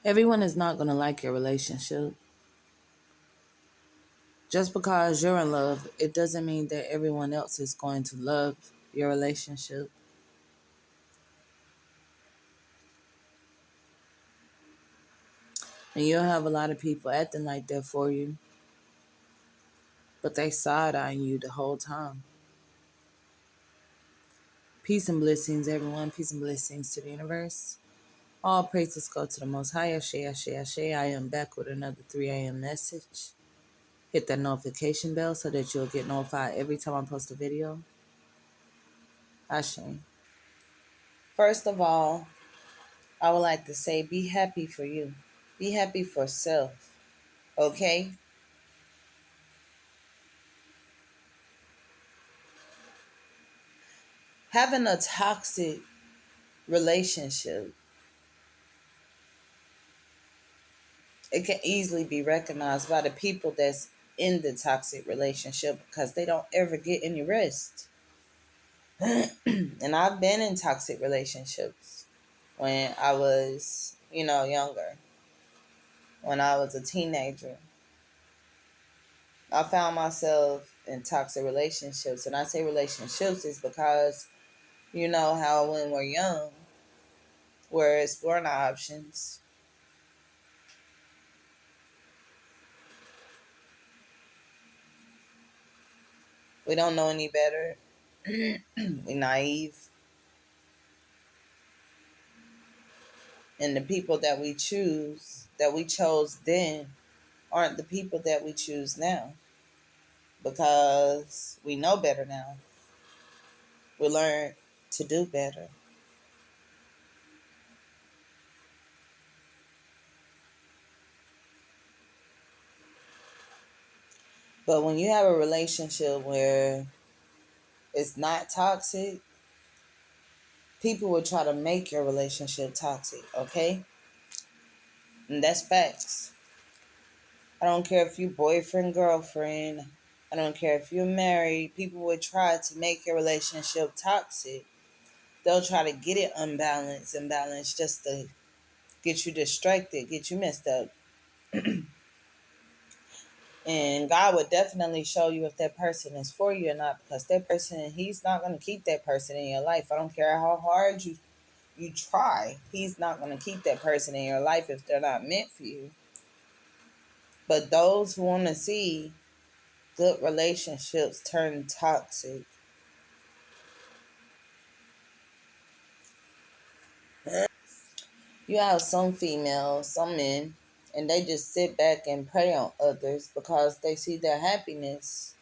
Everyone is not going to like your relationship. Just because you're in love, it doesn't mean that everyone else is going to love your relationship. And you'll have a lot of people acting like that for you, but they side eyeing you the whole time. Peace and blessings, everyone. Peace and blessings to the universe. All praises go to the Most High. Ashe, Ashe, Ashe. I am back with another 3 a.m. message. Hit that notification bell so that you'll get notified every time I post a video. Ashe. First of all, I would like to say be happy for you. Be happy for self. Okay? Having a toxic relationship, it can easily be recognized by the people that's in the toxic relationship because they don't ever get any rest. And I've been in toxic relationships when I was, younger, when I was a teenager. I found myself in toxic relationships. And I say relationships is because you know how when we're young, we're exploring our options. We don't know any better. We're naive. And the people that we choose, that we chose then, aren't the people that we choose now because we know better now. We learn to do better. But when you have a relationship where it's not toxic, people will try to make your relationship toxic, okay? And that's facts. I don't care if you boyfriend, girlfriend. I don't care if you're married. People would try to make your relationship toxic. They'll try to get it imbalanced just to get you distracted, get you messed up. And God would definitely show you if that person is for you or not, because that person, he's not going to keep that person in your life. I don't care how hard you try. He's not going to keep that person in your life if they're not meant for you. But those who want to see good relationships turn toxic, you have some females, some men, and they just sit back and prey on others because they see their happiness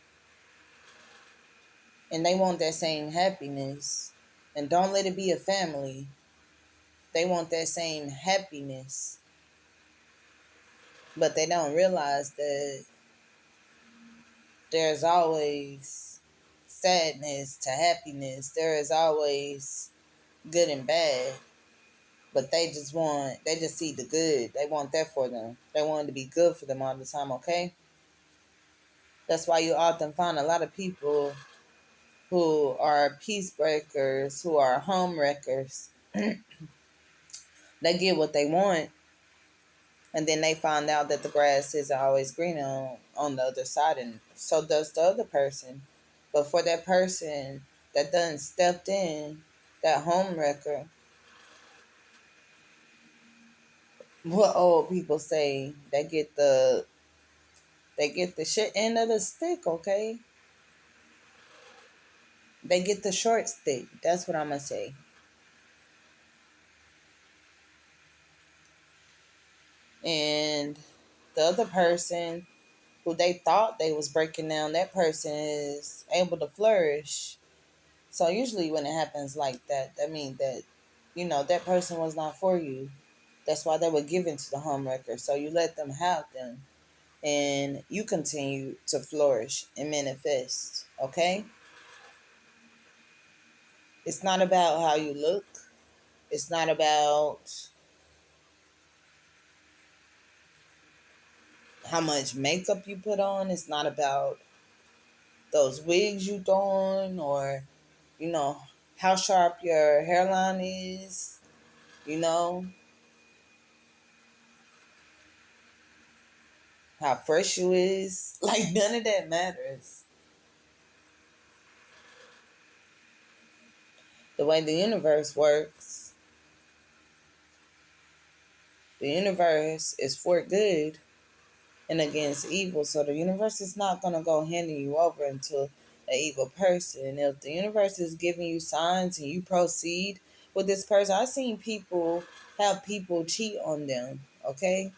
and they want that same happiness. And don't let it be a family. They want that same happiness. But they don't realize that there's always sadness to happiness. There is always good and bad. But they just see the good. They want that for them. They want it to be good for them all the time, okay? That's why you often find a lot of people who are peace breakers, who are home wreckers. They get what they want, and then they find out that the grass isn't always green on the other side, and so does the other person. But for that person that done stepped in, that home wrecker, what old people say, they get the shit end of the stick, okay? They get the short stick. That's what I'm gonna say. And the other person who they thought they was breaking down, that person is able to flourish. So usually when it happens like that, that means that, that person was not for you. That's why they were given to the homewrecker. So you let them have them and you continue to flourish and manifest. Okay? It's not about how you look. It's not about how much makeup you put on. It's not about those wigs you throw on or, you know, how sharp your hairline is, you know. how fresh you is. Like none of that matters. The way the universe works, the universe is for good and against evil. So the universe is not gonna go handing you over into an evil person. And if the universe is giving you signs and you proceed with this person, I've seen people have people cheat on them. Okay,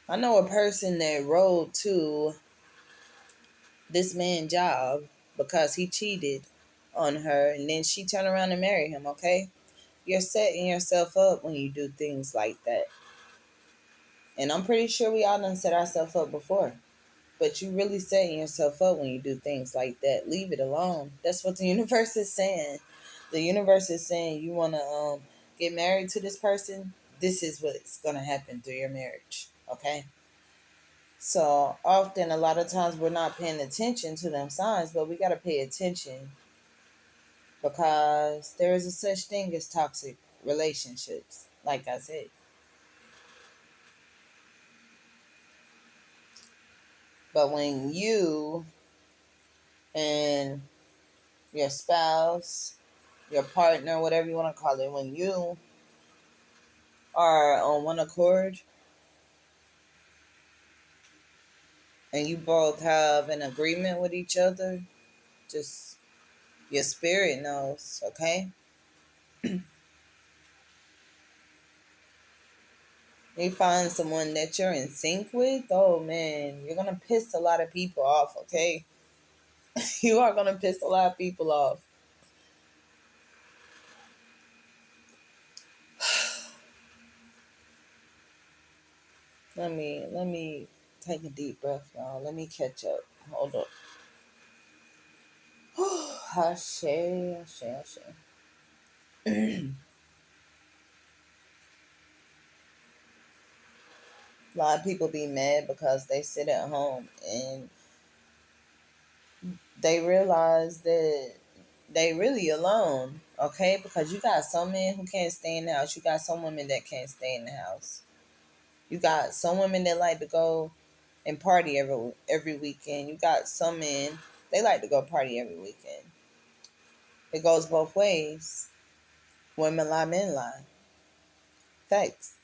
I know a person that rode to this man's job because he cheated on her, and then she turned around and married him. Okay, you're setting yourself up when you do things like that. And I'm pretty sure we all done set ourselves up before. But you really setting yourself up when you do things like that. Leave it alone. That's what the universe is saying. The universe is saying you want to get married to this person. This is what's going to happen through your marriage. Okay? So often, a lot of times, we're not paying attention to them signs, but we got to pay attention because there is a such thing as toxic relationships, like I said. But when you and your spouse, your partner, whatever you want to call it, when you are on one accord and you both have an agreement with each other, just your spirit knows, okay? You find someone that you're in sync with, oh man, you're gonna piss a lot of people off, okay? You are gonna piss a lot of people off. Let me take a deep breath, y'all. Let me catch up. Hold up. Hashe, hashe, hashe. A lot of people be mad because they sit at home and they realize that they really alone, okay? Because you got some men who can't stay in the house. You got some women that can't stay in the house. You got some women that like to go and party every weekend. You got some men, they like to go party every weekend. It goes both ways. Women lie, men lie. Facts.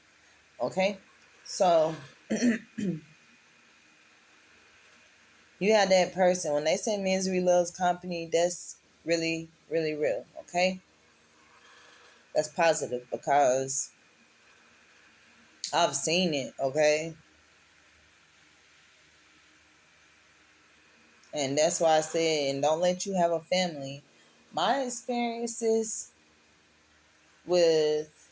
Okay? So you have that person. When they say misery loves company, that's really, really real. Okay? That's positive because I've seen it. Okay? And that's why I said, and don't let you have a family. My experiences with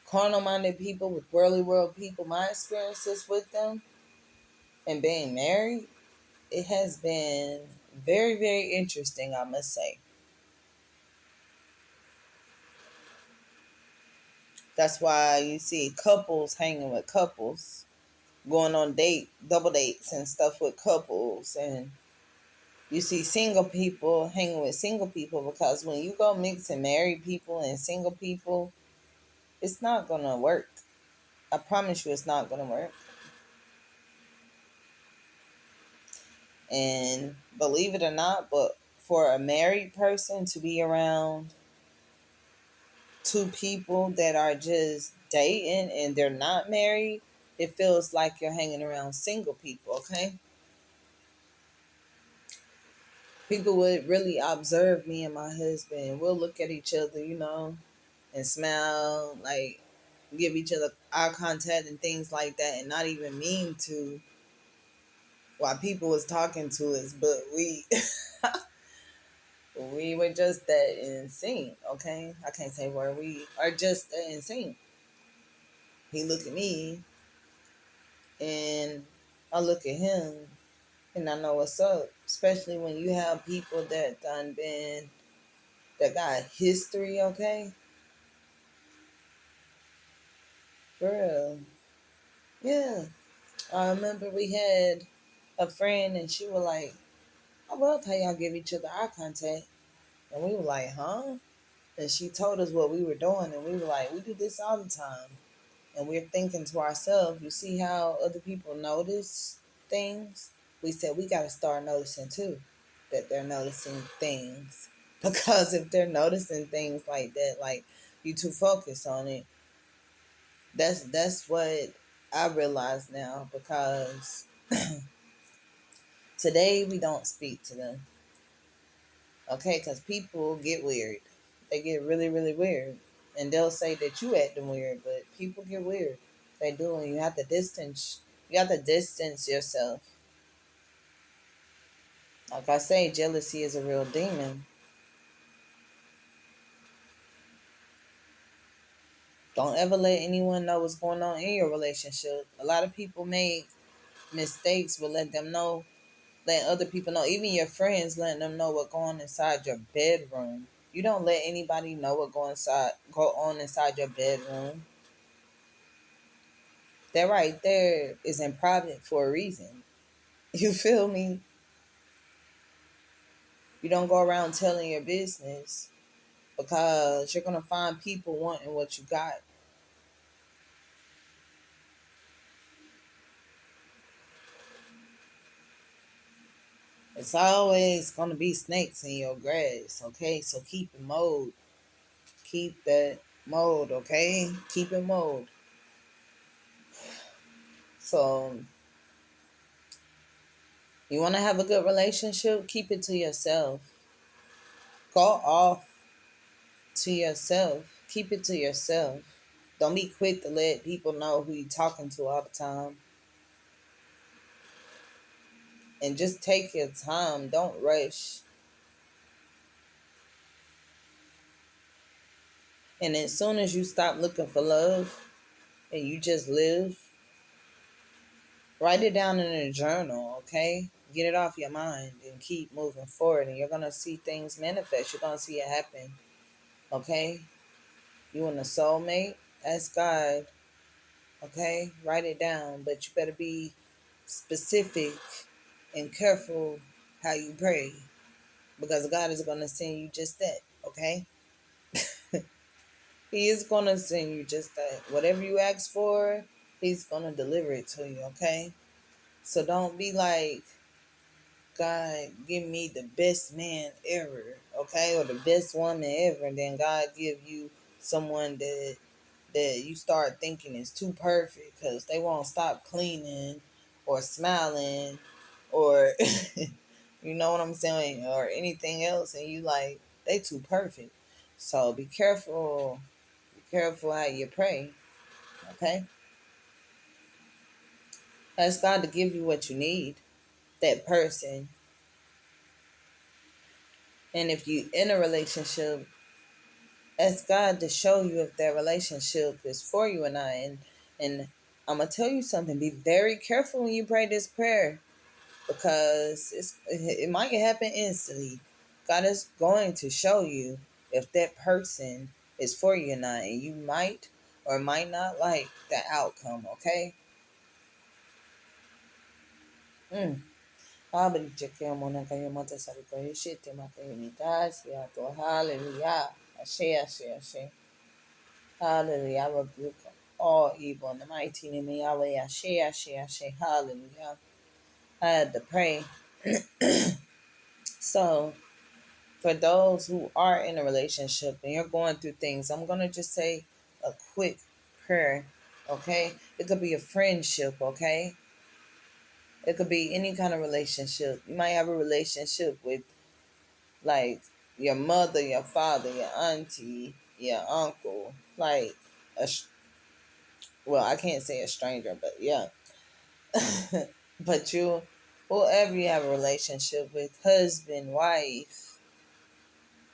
carnal minded people, with worldly world people, my experiences with them and being married, it has been very, very interesting, I must say. That's why you see couples hanging with couples, going on double dates and stuff with couples, and you see single people hanging with single people because when you go mixing married people and single people, it's not gonna work. I promise you, it's not gonna work. And believe it or not, but for a married person to be around two people that are just dating and they're not married, it feels like you're hanging around single people, okay? People would really observe me and my husband. We'll look at each other, and smile, like give each other eye contact and things like that, and not even mean to while people was talking to us, but we were just that insane, okay? I can't say where we are just that insane. He look at me and I look at him and I know what's up. Especially when you have people that got history, okay? For real. Yeah. I remember we had a friend and she was like, I love how y'all give each other eye contact. And we were like, huh? And she told us what we were doing and we were like, we do this all the time. and we're thinking to ourselves, you see how other people notice things? We said we got to start noticing too that they're noticing things. Because if they're noticing things like that, like you too focused on it, that's what I realize now. Because today we don't speak to them, okay? Because people get weird. They get really, really weird. And they'll say that you acting weird, but people get weird. They do, and you have to distance. You have to distance yourself. Like I say, jealousy is a real demon. Don't ever let anyone know what's going on in your relationship. A lot of people make mistakes, but let them know, let other people know, even your friends, letting them know what's going on inside your bedroom. You don't let anybody know what go on inside your bedroom. That right there is in private for a reason. You feel me? You don't go around telling your business because you're gonna find people wanting what you got. It's always gonna be snakes in your grass, okay? So keep it mode. Keep that mode, okay? Keep it mode. So you wanna have a good relationship? Keep it to yourself. Go off to yourself. Keep it to yourself. Don't be quick to let people know who you talking to all the time. And just take your time. Don't rush. And as soon as you stop looking for love and you just live, write it down in a journal, okay? Get it off your mind and keep moving forward. And you're going to see things manifest. You're going to see it happen, okay? You want a soulmate? Ask God, okay? Write it down. But you better be specific and careful how you pray, because God is going to send you just that, okay? He is going to send you just that. Whatever you ask for, He's going to deliver it to you, okay? So don't be like, God, give me the best man ever, okay? Or the best woman ever. And then God give you someone that you start thinking is too perfect because they won't stop cleaning or smiling or, you know what I'm saying, or anything else. And you like, they too perfect. So be careful. Be careful how you pray, okay? Ask God to give you what you need, that person. And if you in a relationship, ask God to show you if that relationship is for you or not. And I'm gonna tell you something. Be very careful when you pray this prayer, because it might happen instantly. God is going to show you if that person is for you or not, and you might or might not like the outcome. Okay. Mm. Hallelujah. Ashe. Hallelujah. I rebuke all evil in the mighty name of Yahweh. Ashe. Hallelujah. I had to pray. So, for those who are in a relationship and you're going through things, I'm going to just say a quick prayer, okay? It could be a friendship, okay? It could be any kind of relationship. You might have a relationship with, like, your mother, your father, your auntie, your uncle, like, well, I can't say a stranger, but yeah. But you, whoever you have a relationship with, husband, wife,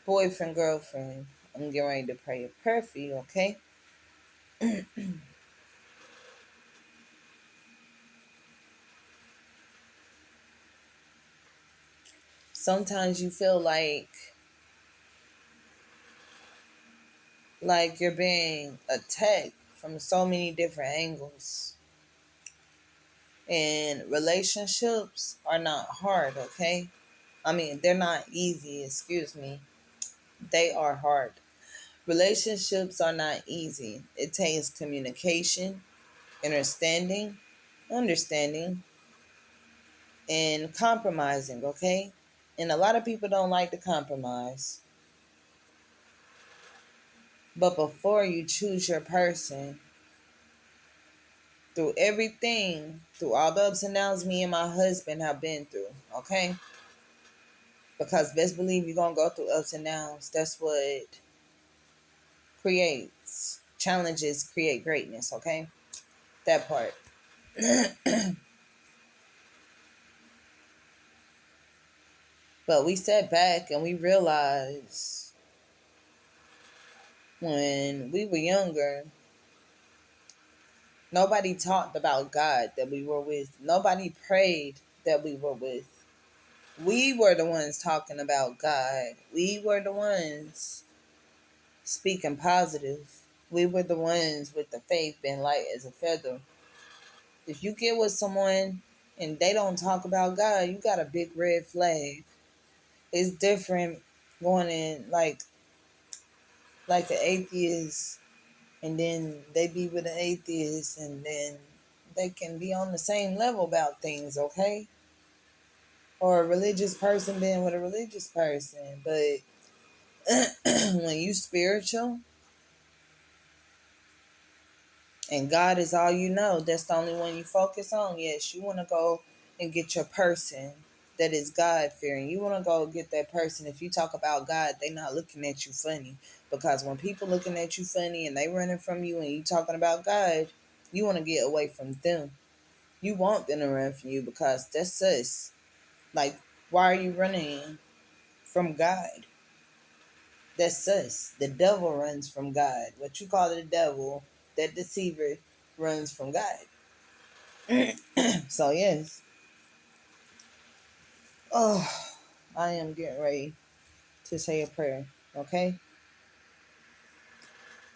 boyfriend, girlfriend, I'm getting ready to pray a prayer for you, okay? Sometimes you feel like you're being attacked from so many different angles. And relationships are not hard, okay? I mean, they're not easy, excuse me. They are hard. Relationships are not easy. It takes communication, understanding, and compromising, okay? And a lot of people don't like to compromise. But before you choose your person, through everything, through all the ups and downs me and my husband have been through, okay? Because best believe you're going to go through ups and downs. That's what creates challenges, create greatness, okay? That part. But we sat back and we realized when we were younger, nobody talked about God that we were with. Nobody prayed that we were with. We were the ones talking about God. We were the ones speaking positive. We were the ones with the faith being light as a feather. If you get with someone and they don't talk about God, you got a big red flag. It's different going in like an atheist, and then they be with an atheist, and then they can be on the same level about things, okay? Or a religious person being with a religious person. But when you spiritual and God is all you know, that's the only one you focus on. Yes, you want to go and get your person that is God fearing. You want to go get that person. If you talk about God, they not looking at you funny. Because when people looking at you funny and they running from you and you talking about God, you want to get away from them. You want them to run from you because that's us. Like, why are you running from God? That's us. The devil runs from God. What you call the devil, that deceiver, runs from God. So yes. Oh, I am getting ready to say a prayer. Okay?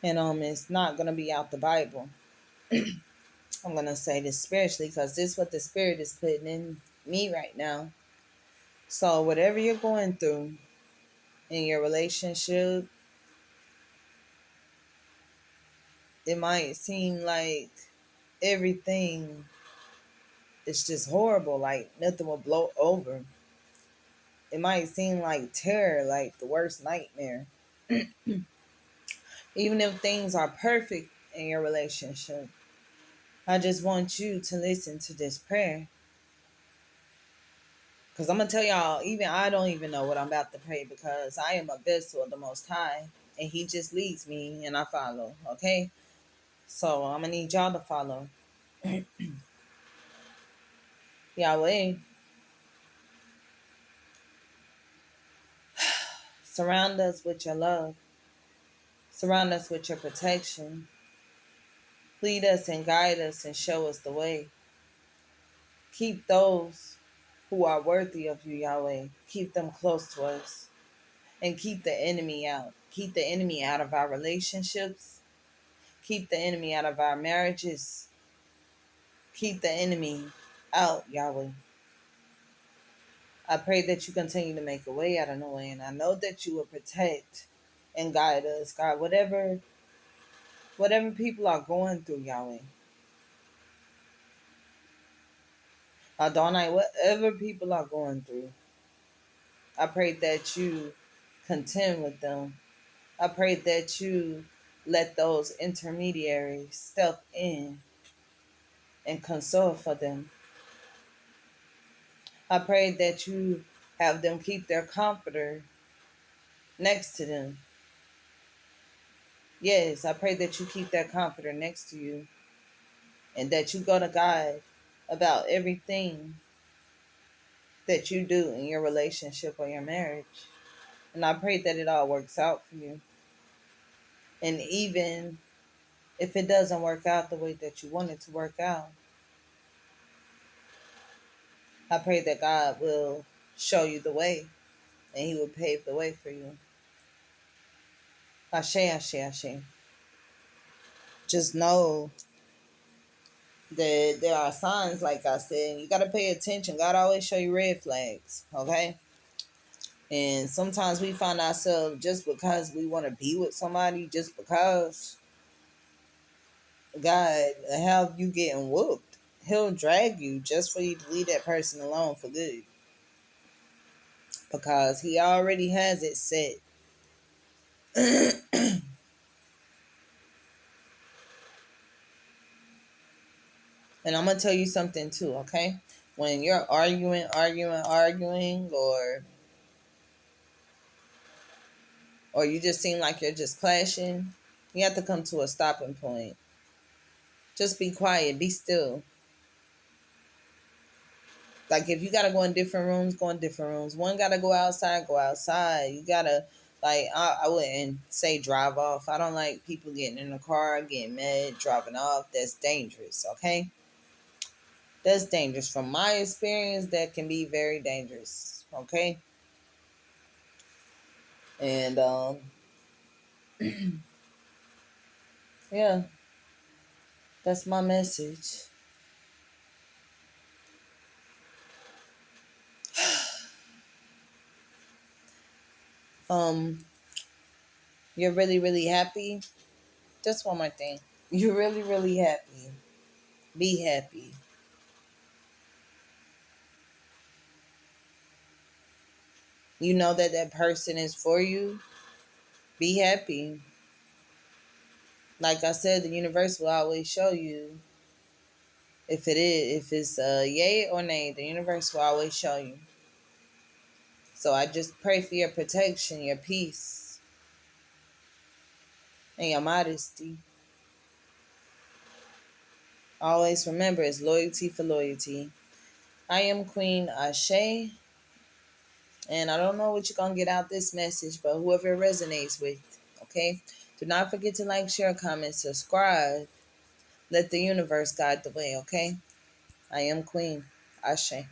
And it's not gonna be out the Bible. I'm gonna say this spiritually because this is what the Spirit is putting in me right now. So whatever you're going through in your relationship, it might seem like everything is just horrible, like nothing will blow over. It might seem like terror, like the worst nightmare. Even if things are perfect in your relationship, I just want you to listen to this prayer. Because I'm going to tell y'all, even I don't even know what I'm about to pray because I am a vessel of the Most High. And He just leads me and I follow. Okay? So I'm going to need y'all to follow. Yahweh, surround us with your love. Surround us with your protection. Lead us and guide us and show us the way. Keep those who are worthy of you, Yahweh. Keep them close to us. And keep the enemy out. Keep the enemy out of our relationships. Keep the enemy out of our marriages. Keep the enemy out, Yahweh. I pray that you continue to make a way out of no way. And I know that you will protect and guide us, God. Whatever people are going through, Yahweh. Adonai, whatever people are going through, I pray that you contend with them. I pray that you let those intermediaries step in and console for them. I pray that you have them keep their comforter next to them. Yes, I pray that you keep that comforter next to you and that you go to God about everything that you do in your relationship or your marriage. And I pray that it all works out for you. And even if it doesn't work out the way that you want it to work out, I pray that God will show you the way and He will pave the way for you. Ashe, ashe, ashe. Just know that there are signs, like I said, you got to pay attention. God always show you red flags, okay? And sometimes we find ourselves just because we want to be with somebody, just because God have you getting whooped. He'll drag you just for you to leave that person alone for good. Because he already has it set. And I'm gonna tell you something too, okay? When you're arguing, or you just seem like you're just clashing, you have to come to a stopping point. Just be quiet, be still. Like if you gotta go in different rooms, go in different rooms. One gotta go outside, go outside. You gotta I wouldn't say drive off. I don't like people getting in the car, getting mad, driving off. That's dangerous, okay? That's dangerous. From my experience, that can be very dangerous. Okay. And yeah, that's my message. Um, you're really, really happy. Just one more thing. You're really, really happy. Be happy. You know that that person is for you. Be happy. Like I said, the universe will always show you if it's yay or nay. The universe will always show you. So I just pray for your protection, your peace, and your modesty. Always remember, it's loyalty for loyalty. I am Queen Ashe, and I don't know what you're going to get out this message, but whoever it resonates with, okay? Do not forget to like, share, comment, subscribe. Let the universe guide the way, okay? I am Queen Ashe.